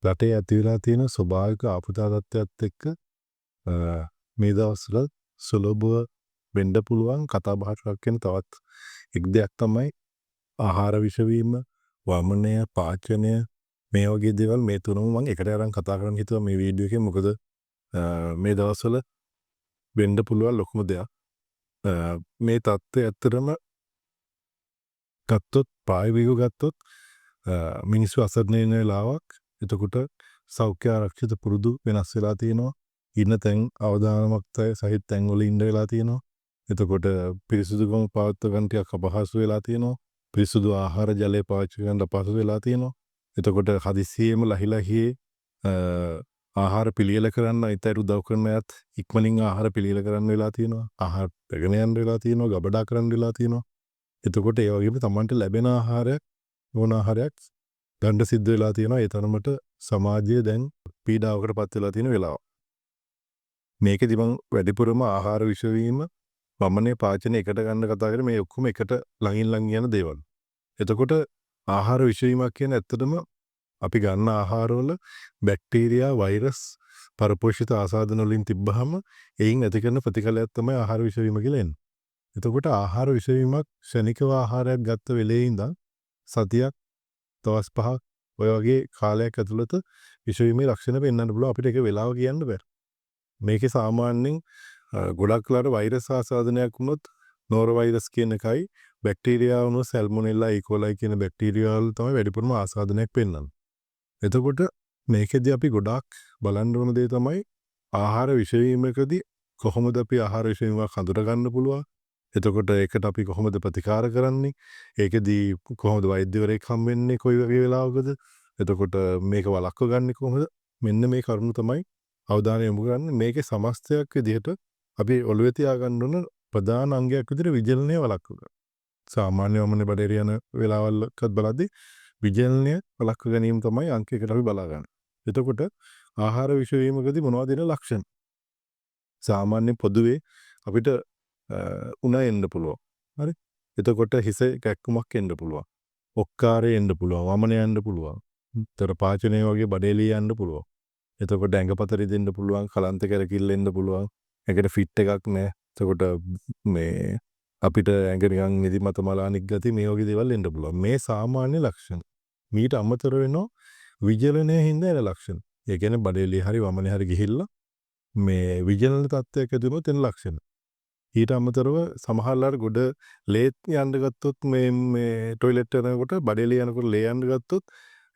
රටේ ඇති වෙලා තියෙන ස්වභාවික ආපදා තත්ත්වයත් එක්ක මේ දවස්වල සුලභව වෙන්න පුළුවන් කතා බහට ලක් වෙන තවත් එක් දෙයක් තමයි ආහාර විෂවීම, වමනය, පාචනය මේ වගේ දේවල් මේ තුනම මම එකට අරන් කතා කරන්න හිතුවා මේ වීඩියෝ එකේ. මොකද මේ දවස්වල වෙන්න පුළුවන් ලොකුම දෙයක්. මේ தත්ත්වය ඇත්තටම ගත්තොත් ප්‍රායෝගිකව ගත්තොත් මිනිස්සු අසරණ වෙන වෙලාවක්. එතකොට සෞඛ්‍ය ආරක්ෂිත පුරුදු වෙනස් වෙලා තියෙනවා. ඉන්න තැන් අවදානමක් සහිත තැන්වල ඉන්න වෙලා තියෙනවා. එතකොට පිරිසිදුකම පවත්වා ගන්න ටිකක් අපහසු වෙලා තියෙනවා. පිරිසිදු ආහාර ජලය පාවිච්චි කරන්න අපහසු වෙලා තියෙනවා. එතකොට හදිස්සියෙම ලහිලහියේ ආහාර පිළියෙල කරන්න ඉතින් උදව් කරන අයත් ඉක්මනින් ආහාර පිළියෙල කරන්න වෙලා තියෙනවා. ආහාර පැගෙන යන්න වෙලා තියෙනවා. ගබඩා කරන්න වෙලා තියෙනවා. එතකොට ඒ වගේම Tamanට ලැබෙන ආහාරයක් ඕන ආහාරයක් ගන්න සිද්ධ වෙලා තියෙනවා. ඒ තරමට සමාජය දැන් පීඩාවකට පත් වෙලා තියෙන වෙලාව. මේකෙදි මම වැඩිපුරම ආහාර විෂවීම වමනේ පාචනය එකට ගන්න කතා කරේ. මේ ඔක්කොම එකට ළඟින් යන දේවල්. එතකොට ආහාර විෂවීමක් කියන්නේ ඇත්තටම අපි ගන්න ආහාරවල බැක්ටීරියා, වෛරස්, පරපෝෂිත ආසාදන වලින් තිබ්බහම එයින් ඇති කරන ප්‍රතිඵලයක් තමයි ආහාර විෂවීම කියලා එන්නේ. එතකොට ආහාර විෂවීමක් ක්ෂණිකව ආහාරයක් ගත්ත වෙලේ ඉඳන් සතියක්, දවස් 5ක් ඔය වගේ කාලයක් ඇතුළත විෂවීමේ ලක්ෂණ පෙන්වන්න පුළුවන්. අපිට ඒක වෙලාව කියන්න බෑ. මේකේ සාමාන්‍යයෙන් ගොඩක් වෙලාවට වෛරස් ආසාදනයක් වුණොත් නෝර වෛරස් කියන එකයි බැක්ටීරියා වුණොත් සැල්මොනෙල්ලා ඊකෝලයි කියන බැක්ටීරියා වල තමයි වැඩිපුරම ආසාදනයක් පෙන්වන්නේ. එතකොට මේකෙදි අපි ගොඩාක් බලන්න ඕන දේ තමයි ආහාර විෂවීමකදී කොහොමද අපි ආහාර විෂවීමක් හඳුනා ගන්න පුළුවන්. එතකොට ඒකට අපි කොහොමද ප්‍රතිකාර කරන්නේ? ඒකෙදී කොහොමද වෛද්‍යවරයෙක් හම්බෙන්නේ කොයි වගේ වෙලාවකද? එතකොට මේක වළක්ව ගන්නේ කොහොමද? මෙන්න මේ කරුණු තමයි අවධානය යොමු කරන්නේ. මේකේ සමස්තයක් විදිහට අපි ඔළුවේ තියාගන්න ඕන ප්‍රධාන අංගයක් විදිහට විජලනය වළක්ව ගන්න. සාමාන්‍ය වමනේ බඩේරිය යන වෙලාවල්කත් බලද්දී විජලනය වළක්ව ගැනීම තමයි අංක එකට අපි බලාගන්නේ. එතකොට ආහාර විෂවීමකදී මොනවද දෙන ලක්ෂණ? සාමාන්‍ය පොදුවේ අපිට උණ එන්න පුළුවන්. හරි? එතකොට හිස කැක්කුමක් එන්න පුළුවන්. ඔක්කාරේ එන්න පුළුවන්. වමනේ යන්න පුළුවන්. තර පාචනය වගේ බඩේලිය යන්න පුළුවන්. එතකොට ඇඟපත රිදෙන්න පුළුවන්. කලන්ත කැරකිල්ල එන්න පුළුවන්. ඒකට ෆිට් එකක් නැහැ. එතකොට මේ අපිට ඇඟ නිකන් නිදිමත මලානික් ගති මේ වගේ දේවල් එන්න පුළුවන්. මේ සාමාන්‍ය ලක්ෂණ. මීට අමතර වෙනවා විජලනයේ හින්දා එන ලක්ෂණ. ඒ කියන්නේ බඩේලිය හරි වමනේ හරි ගිහිල්ලා මේ විජලන තත්ත්වයක දුනොත් එන ලක්ෂණ. ඊට අමතරව සමහරවල්ලාට ගොඩ ලේත් යන්න ගත්තොත් මේ টয়ලට් යනකොට බඩේලිය යනකොට ලේ යන්න ගත්තොත්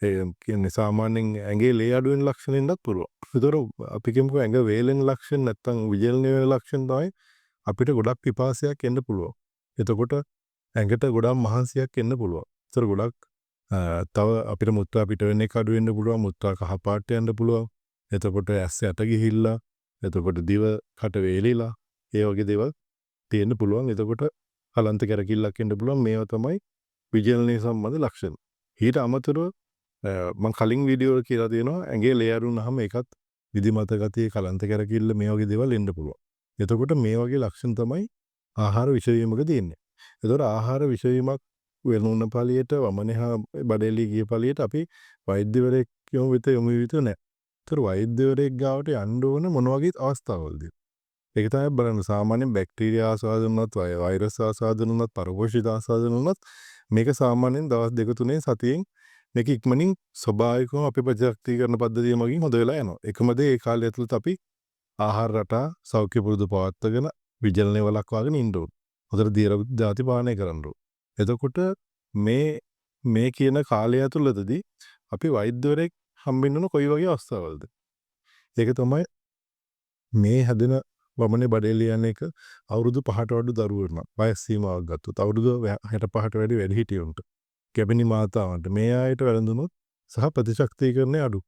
ඒ කියන්නේ සාමාන්‍යයෙන් ඇඟේ ලේ අඩු වෙන ලක්ෂණ එන්නත් පුළුවන්. ඒතර අපි කියමුකෝ ඇඟ වේලෙන ලක්ෂණ නැත්තම් විජලනය වෙන ලක්ෂණ තමයි අපිට ගොඩක් පිපාසයක් එන්න පුළුවන්. එතකොට ඇඟට ගොඩක් මහන්සියක් එන්න පුළුවන්. ඒතර ගොඩක් තව අපිට මුත්‍රා පිට වෙන එක අඩු වෙන්න පුළුවන්. මුත්‍රා කහ පාට යන්න පුළුවන්. එතකොට ඇස් යට ගිහිල්ලා එතකොට දිව කට වේලිලා ඒ වගේ දේවල් තියෙන්න පුළුවන්. එතකොට කලන්ත කැරකිල්ලක් එන්න පුළුවන්. මේවා තමයි විජලනයේ සම්බන්ධ ලක්ෂණ. ඊට අමතරව මම කලින් වීඩියෝ වල කියලා තියෙනවා ඇඟේ ලේ අඩුනහම ඒකත් නිදිමත ගතිය, කලන්ත කැරකිල්ල මේ වගේ දේවල් එන්න පුළුවන්. එතකොට මේ වගේ ලක්ෂණ තමයි ආහාර විෂවීමක තියෙන්නේ. එතකොට ආහාර විෂවීමක් වෙනුන පළියට වමනේ හා බඩේලිය ගිය පළියට අපි වෛද්‍යවරයෙක් යොමු වෙත නැහැ. ඒතර වෛද්‍යවරයෙක් ගාවට යන්න ඕන මොන වගේ අවස්ථාවලද? ඒක තමයි බලන්න. සාමාන්‍යයෙන් බැක්ටීරියා ආසාදන වුණත්, වෛරස් ආසාදන වුණත්, පරපෝෂිත ආසාදන වුණත් මේක සාමාන්‍යයෙන් දවස් 2-3 සතියෙන් මේක ඉක්මනින් ස්වභාවිකවම අපේ ප්‍රතිශක්තිකරණ පද්ධතිය මගින් හොද වෙලා යනවා. එකම දේ ඒ කාලය ඇතුළත අපි ආහාර රටා සෞඛ්‍ය පුරුදු පවත්වාගෙන විජලනය වළක්වාගෙන ඉන්න ඕන. හොඳට දියර ಜಾති පානය කරන්න ඕන. එතකොට මේ කියන කාලය ඇතුළතදී අපි වෛද්‍යවරයෙක් හම්බෙන්න ඕන කොයි වගේ අවස්ථාවලද? ඒක තමයි මේ හැදෙන වමනේ බඩේලිය යන එක අවුරුදු 5ට වඩා දරුවෝ වයස් සීමාවක් ගත්තොත් අවුරුදු 65ට වැඩි වැඩිහිටියොන්ට ගැබිනි මාතාවන්ට මේ ආයත වැළඳුනොත් සහ ප්‍රතිශක්තිකරණය අඩු.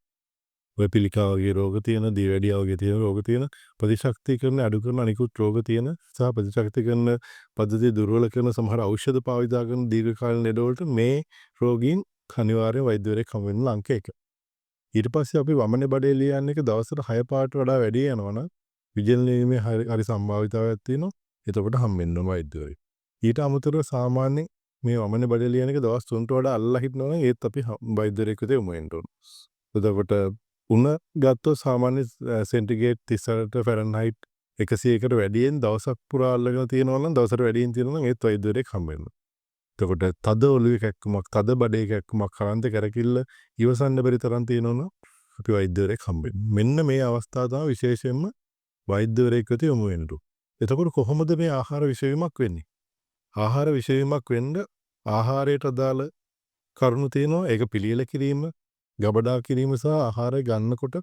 ඔය පිළිකා වගේ රෝග තියෙන, දියවැඩියා වගේ තියෙන රෝග තියෙන ප්‍රතිශක්තිකරණය අඩු කරන අනිකුත් රෝග තියෙන සහ ප්‍රතිශක්තිකරණ පද්ධතිය දුර්වල කරන සමහර ඖෂධ භාවිතා කරන දීර්ඝකාලීන ලෙඩවලට මේ රෝගීන් අනිවාර්ය වෛද්‍යවරයෙක් හමු වෙන අංක 1. ඊට පස්සේ අපි වමනේ බඩේලිය යන එක දවසට 6 පාට වඩා වැඩි යනවනම් විජලනයේ හරි සම්භාවිතාවයක් තියෙනවා. එතකොට හම්බෙන්න ඕන වෛද්‍යවරයෙක්. ඊට අමතරව සාමාන්‍යයෙන් මේ වමනේ බඩේලිය යන එක දවස් 3ට වඩා අල්ලලා හිටනවනම් ඒත් අපි වෛද්‍යවරයෙක් වෙත යොමු වෙන්න ඕන. එතකොට උණ ගත්තොත් සාමාන්‍ය සෙන්ටිග්‍රේඩ් 38ට ෆැරන්හයිට් 100කට වැඩියෙන් දවසක් පුරා අල්ලගෙන තියෙනවා නම් දවසට වැඩියෙන් තියෙනවා නම් ඒත් වෛද්‍යවරයෙක් හම්බ වෙනවා. එතකොට තද ඔළුවේ කැක්කුමක්, තද බඩේ කැක්කුමක්, කරන්ත කැරකිල්ල ඉවසන්න බැරි තරම් තියෙනවනම් අපි වෛද්‍යවරයෙක් හම්බ වෙනවා. මෙන්න මේ අවස්ථාව තමයි විශේෂයෙන්ම වෛද්‍යවරයෙක් වෙත යොමු වෙන්න ඕන. එතකොට කොහොමද මේ ආහාර විෂවීමක් වෙන්නේ? ආහාර විෂවීමක් වෙන්න ආහාරයට අදාළ කරුණු තියෙනවා. ඒක පිළියෙල කිරීම, ගබඩා කිරීම සහ ආහාරය ගන්නකොට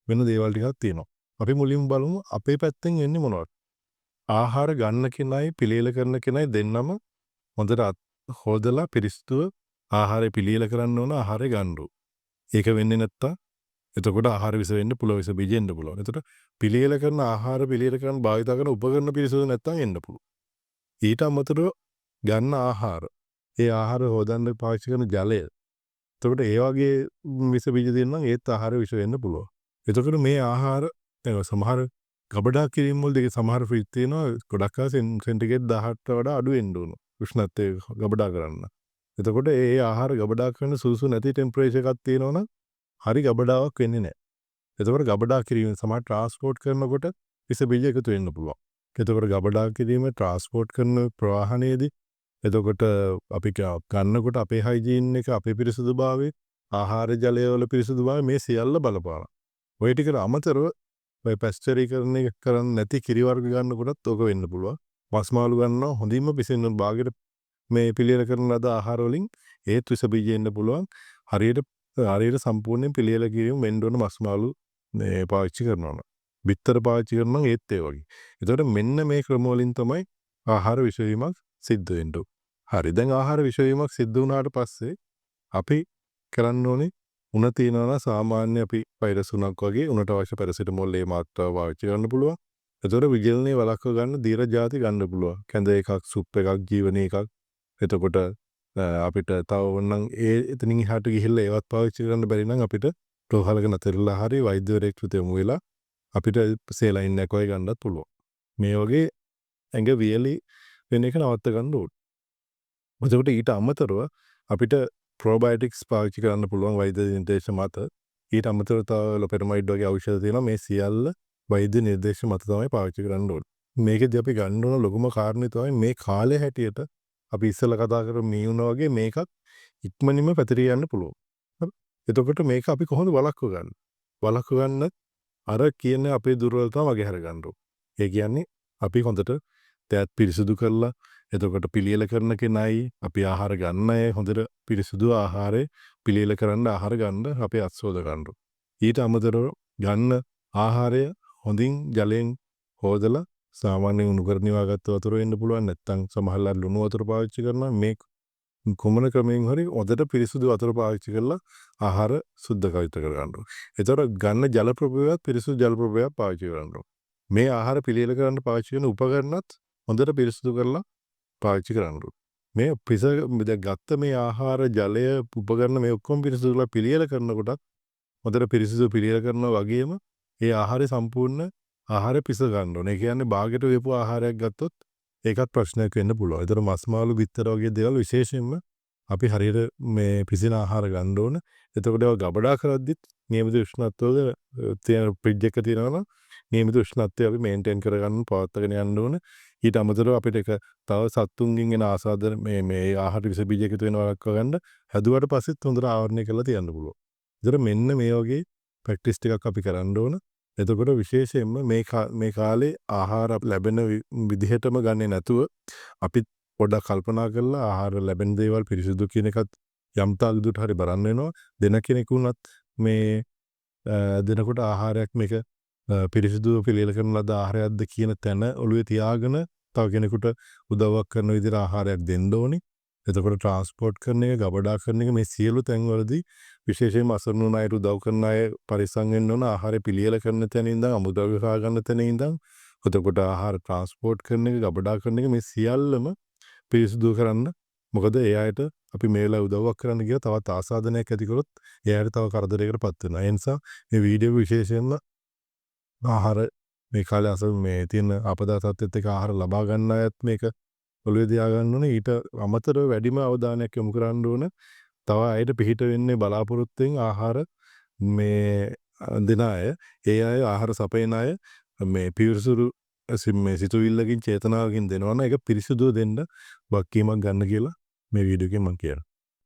වෙන දේවල් ටිකක් තියෙනවා. අපි මුලින්ම බලමු අපේ පැත්තෙන් වෙන්නේ මොනවද? ආහාර ගන්න කෙනයි පිළියෙල කරන කෙනයි දෙන්නම හොඳට හොදලා පිරිසිදුව ආහාරය පිළියෙල කරන්න ඕන, ආහාරය ගන්න ඕන. ඒක වෙන්නේ නැත්තම් එතකොට ආහාර විස වෙන්න පුළුවන්, විස බීජ එන්න පුළුවන්. එතකොට පිළියෙල කරන ආහාර පිළියෙල කරන භාවිත කරන උපකරණ පිරිසිදු නැත්තම් එන්න පුළුවන්. ඊට අමතරව ගන්න ආහාර, ඒ ආහාර හොදන්න පාවිච්චි කරන ජලය. එතකොට ඒ වගේ විස බීජ තියෙනවා නම් ඒත් ආහාර විස වෙන්න පුළුවන්. එතකොට මේ ආහාර සමහර ගබඩා කිරීම වලදී සමහර ෆ්‍රිජ් තියෙනවා ගොඩක් කාල සෙන්ටිග්‍රේඩ් 18ට වඩා අඩු වෙන්න ඕන උෂ්ණත්වය ගබඩා කරන්න. එතකොට ඒ ආහාර ගබඩා කරන සුසු නැති ටෙම්පරේචර් එකක් තියෙනවනම් හරි ගබඩාවක් වෙන්නේ නැහැ. එතකොට ගබඩා කිරීම සමහර ට්‍රාන්ස්පෝර්ට් කරනකොට විස බීජ එකතු වෙන්න පුළුවන්. එතකොට ගබඩා කිරීම ට්‍රාන්ස්පෝර්ට් කරන ප්‍රවාහනයේදී එතකොට අපි ගන්නකොට අපේ හයිජීන් එක, අපේ පිරිසුදුභාවය, ආහාර ජලය වල පිරිසුදුභාවය මේ සියල්ල බලපානවා. ඔය ටිකට අමතරව ඔය පැස්චරීකරණය කරන්නේ නැති කිරි වර්ග ගන්නකොටත් ඕක වෙන්න පුළුවන්. මස් මාළු ගන්නවා හොඳින්ම පිසෙන්න බාගෙට මේ පිළියෙල කරන ලද ආහාර වලින් ඒත් විස බීජ එන්න පුළුවන්. හරියට සම්පූර්ණයෙන් පිළියෙල කිරීම වෙන්න ඕන මස් මාළු මේ පාවිච්චි කරනවා නම්. බිත්තර පාවිච්චි කරනවා නම් ඒත් ඒ වගේ. ඒතකොට මෙන්න මේ ක්‍රම වලින් තමයි ආහාර විෂවීමක් සිද්ධ වෙන්නේ. හරි. දැන් ආහාර විෂවීමක් සිද්ධ වුණාට පස්සේ අපි කරන්න ඕනේ උණ තියනවා නම් සාමාන්‍ය අපි වෛරස් උණක් වගේ උණට අවශ්‍ය පැරසිටමෝල් ඒ මාත්‍රාව පාවිච්චි කරන්න පුළුවන්. එතකොට විජලනයේ වළක්ව ගන්න දීර්ඝ ಜಾති ගන්න පුළුවන්. කැඳ එකක්, සුප් එකක්, ජීවනී එකක්. එතකොට අපිට තව වුණනම් ඒ එතනින් එහාට ගිහිල්ලා ඒවත් පාවිච්චි කරන්න බැරි නම් අපිට රෝහලක නැතරලා හරි වෛද්‍යවරයෙක් වෙත යොමු වෙලා අපිට සේලයින් එකක් වගේ ගන්නත් පුළුවන්. මේ වගේ ඇඟ වියලි වෙන එක නවත්ත ගන්න ඕනේ. එතකොට ඊට අමතරව අපිට ප්‍රොබයොටික්ස් පාවිච්චි කරන්න පුළුවන් වෛද්‍ය නිර්දේශ මත. ඊට අමතරව තව ලොපෙරමයිඩ් වගේ ඖෂධ තියෙනවා. මේ සියල්ල වෛද්‍ය නිර්දේශ මත තමයි පාවිච්චි කරන්න ඕනේ. මේකෙදී අපි ගන්න ඕන ලොකුම කාරණේ තමයි මේ කාලේ හැටියට අපි ඉස්සෙල්ලා කතා කරමු මේ වුණා වගේ මේකත් ඉක්මනින්ම පැතිරී යන්න පුළුවන්. හරි. එතකොට මේක අපි කොහොමද වළක්ව ගන්න? වළක්ව ගන්න අර කියන අපේ දුර්වලතාව වගේ හර ගන්න ඕනේ. ඒ කියන්නේ අපි හොඳට තෑත් පිරිසිදු කරලා එතකොට පිළියෙල කරන කෙනයි අපි ආහාර ගන්න අය හොඳට පිරිසිදු ආහාරය පිළියෙල කරන්න ආහාර ගන්න අපේ අත්සෝද ගන්න. ඊට අමතරව ගන්න ආහාරය හොඳින් ජලයෙන් හොදලා සාමාන්‍ය උණු කර නිවාගත්ත වතුර වෙන්න පුළුවන්. නැත්නම් සමහරවල් ලුණු වතුර පාවිච්චි කරනවා. මේ කුමන ක්‍රමයෙන් හරි හොඳට පිරිසිදු වතුර පාවිච්චි කරලා ආහාර සුද්ධ කවිත කර ගන්න ඕනේ. එතකොට ගන්න ජල ප්‍රභවයත් පිරිසිදු ජල ප්‍රභවයක් පාවිච්චි කරන්න ඕනේ. මේ ආහාර පිළියෙල කරන්න පාවිච්චි කරන උපකරණත් හොඳට පිරිසිදු කරලා පාවිච්චි කරන්න ඕනේ. මේ ගත්ත මේ ආහාර ජලය උපකරණ මේ ඔක්කොම පිරිසිදුලා පිළියෙල කරනකොටත් හොඳට පිරිසිදු පිළියෙල කරනවා වගේම ඒ ආහාරය සම්පූර්ණ ආහාරය පිස ගන්න ඕනේ. ඒ කියන්නේ බාගෙට වේපු ආහාරයක් ගත්තොත් ඒකත් ප්‍රශ්නයක් වෙන්න පුළුවන්. ඒතර මස් මාළු බිත්තර වගේ දේවල් විශේෂයෙන්ම අපි හරියට මේ පිසින ආහාර ගන්න ඕන. එතකොට ඒවා ගබඩා කරද්දිත් නියමිත උෂ්ණත්වයක තියෙන ෆ්‍රිජ් එක තියෙනවා නම් නියමිත උෂ්ණත්වය අපි මේන්ටේන් කරගන්න පවත්වාගෙන යන්න ඕන. ඊට අමතරව අපිට ඒක තව සත්තුන්ගෙන් එන ආසාදන මේ ආහාර විස බීජ එකතු වෙනවා වළක්වා ගන්න හැදුවට පස්සෙත් හොඳට ආවරණය කරලා තියන්න පුළුවන්. ඒතර මෙන්න මේ වගේ ප්‍රැක්ටිස් ටිකක් අපි කරන්න ඕන. එතකොට විශේෂයෙන්ම මේ කාලේ ආහාර ලැබෙන විදිහටම ගන්නේ නැතුව අපි පොඩ්ඩක් කල්පනා කරලා ආහාර ලැබෙන දේවල් පිරිසිදු කියන එකත් යම් තාක් දුරට හරි බලන්න වෙනවා. දෙන කෙනෙකුණත් මේ දෙනකොට ආහාරයක් මේක පිරිසිදු පිළියෙල කරන ලද ආහාරයක්ද කියන තැන ඔළුවේ තියාගෙන තව කෙනෙකුට උදව්වක් කරන විදිහට ආහාරයක් දෙන්න ඕනේ. එතකොට ට්‍රාන්ස්පෝර්ට් කරන එක, ගබඩා කරන එක මේ සියලු තැන්වලදී විශේෂයෙන්ම අසරණ අයට උදව් කරන අය පරිස්සම් වෙන්න ඕන. ආහාරය පිළියෙල කරන තැන ඉඳන් අමුද්‍රව්‍ය හොයා ගන්න තැන ඉඳන් එතකොට ආහාර ට්‍රාන්ස්පෝර්ට් කරන එක, ගබඩා කරන එක මේ සියල්ලම පිරිසිදු කරන්න. මොකද ඒ අයට අපි මේ වෙලාව උදව්වක් කරන්න ගියා තවත් ආසාදනයක් ඇති කරොත් ඒ අයට තව කරදරයකටපත් වෙනවා. ඒ නිසා මේ වීඩියෝ විශේෂයෙන්ම ආහාර මේ කාලේ මේ තියෙන අපදා තත්ත්වෙත් එක්ක ආහාර ලබා ගන්න අයත් මේක ඔළුවේ තියා ගන්න ඕනේ. ඊට අමතරව වැඩිම අවධානයක් යොමු කරන්න ඕන. තව අයට පිහිට වෙන්නේ බලාපොරොත්තුෙන් ආහාර මේ දෙන අය ඒ අය ආහාර සපයන අය මේ පිවිසුරු මේ සිතුවිල්ලකින් චේතනාවකින් දෙනවනම් ඒක පිරිසිදුව දෙන්න වගකීමක් ගන්න කියලා මේ වීඩියෝ එකෙන් මම කියනවා.